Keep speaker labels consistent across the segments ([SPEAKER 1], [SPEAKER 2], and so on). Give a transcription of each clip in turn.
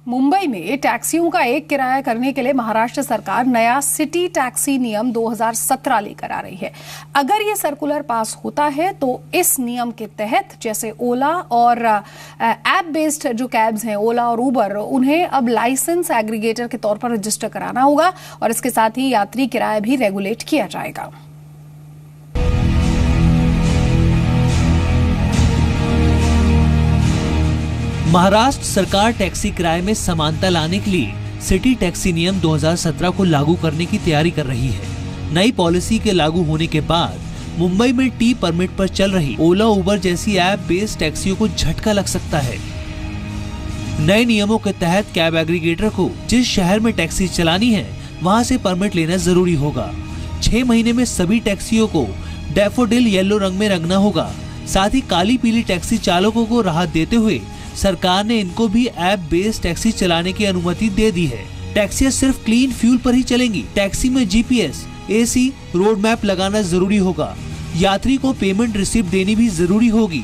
[SPEAKER 1] मुंबई में टैक्सियों का एक किराया करने के लिए महाराष्ट्र सरकार नया सिटी टैक्सी नियम 2017 लेकर आ रही है। अगर ये सर्कुलर पास होता है तो इस नियम के तहत जैसे ओला और ऐप बेस्ड जो कैब्स हैं ओला और उबर, उन्हें अब लाइसेंस एग्रीगेटर के तौर पर रजिस्टर कराना होगा और इसके साथ ही यात्री किराया भी रेगुलेट किया जाएगा।
[SPEAKER 2] महाराष्ट्र सरकार टैक्सी किराए में समानता लाने के लिए सिटी टैक्सी नियम 2017 को लागू करने की तैयारी कर रही है। नई पॉलिसी के लागू होने के बाद मुंबई में टी परमिट पर चल रही ओला उबर जैसी ऐप बेस्ड टैक्सियों को झटका लग सकता है। नए नियमों के तहत कैब एग्रीगेटर को जिस शहर में टैक्सी चलानी है वहां से परमिट लेना जरूरी होगा। 6 महीने में सभी टैक्सियों को डैफोडिल येलो रंग में रंगना होगा। साथ ही काली पीली टैक्सी चालकों को राहत देते हुए सरकार ने इनको भी ऐप बेस्ड टैक्सी चलाने की अनुमति दे दी है। टैक्सियां सिर्फ क्लीन फ्यूल पर ही चलेंगी। टैक्सी में जीपीएस, एसी, रोड मैप लगाना जरूरी होगा। यात्री को पेमेंट रिसिप्ट देनी भी जरूरी होगी।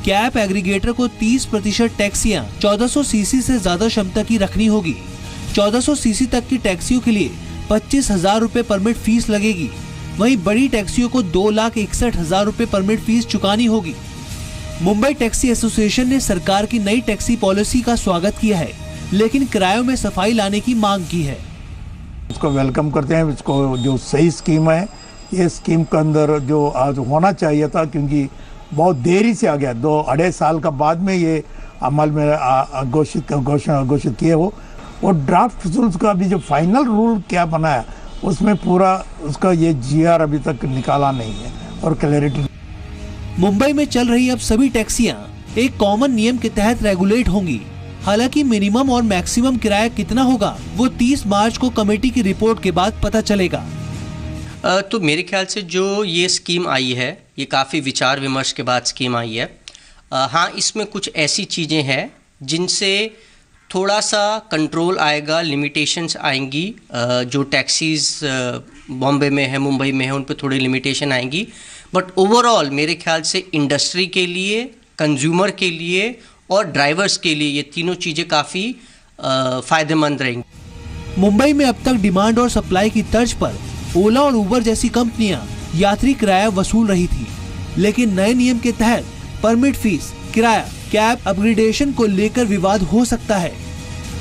[SPEAKER 2] कैब एग्रीगेटर को 30% टैक्सियां 1400 सीसी से ज्यादा क्षमता की रखनी होगी। 1400 सीसी तक की टैक्सियों के लिए 25,000 रूपए परमिट फीस लगेगी। वहीं बड़ी टैक्सियों को 2,61,000 रूपए परमिट फीस चुकानी होगी। मुंबई टैक्सी एसोसिएशन ने सरकार की नई टैक्सी पॉलिसी का स्वागत किया है, लेकिन किरायों में सफाई लाने की मांग की है।
[SPEAKER 3] इसको वेलकम करते हैं। इसको जो सही स्कीम है, ये स्कीम के अंदर जो आज होना चाहिए था, क्योंकि बहुत देरी से आ गया। 2-2.5 साल का बाद में ये अमल में घोषित किए हो। और ड्राफ्ट रूल्स का भी जो फाइनल रूल क्या बनाया उसमें पूरा उसका ये जीआर अभी तक निकाला नहीं है और क्लैरिटी।
[SPEAKER 2] मुंबई में चल रही अब सभी टैक्सियां एक कॉमन नियम के तहत रेगुलेट होंगी। हालांकि मिनिमम और मैक्सिमम किराया कितना होगा वो 30 मार्च को कमेटी की रिपोर्ट के बाद पता चलेगा।
[SPEAKER 4] तो मेरे ख्याल से जो ये स्कीम आई है, ये काफ़ी विचार विमर्श के बाद स्कीम आई है। हाँ, इसमें कुछ ऐसी चीज़ें हैं जिनसे थोड़ा सा कंट्रोल आएगा, लिमिटेशंस आएंगी। जो टैक्सीज़ बॉम्बे में है, मुंबई में है, उन पे थोड़ी लिमिटेशन आएंगी। बट ओवरऑल मेरे ख्याल से इंडस्ट्री के लिए, कंज्यूमर के लिए और ड्राइवर्स के लिए ये तीनों चीज़ें काफ़ी फ़ायदेमंद रहेंगी।
[SPEAKER 2] मुंबई में अब तक डिमांड और सप्लाई की तर्ज पर ओला और उबर जैसी कंपनियां यात्री किराया वसूल रही थी, लेकिन नए नियम के तहत परमिट फीस, किराया, कैब अपग्रेडेशन को लेकर विवाद हो सकता है।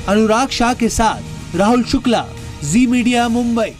[SPEAKER 2] अनुराग शाह के साथ राहुल शुक्ला, जी मीडिया, मुंबई।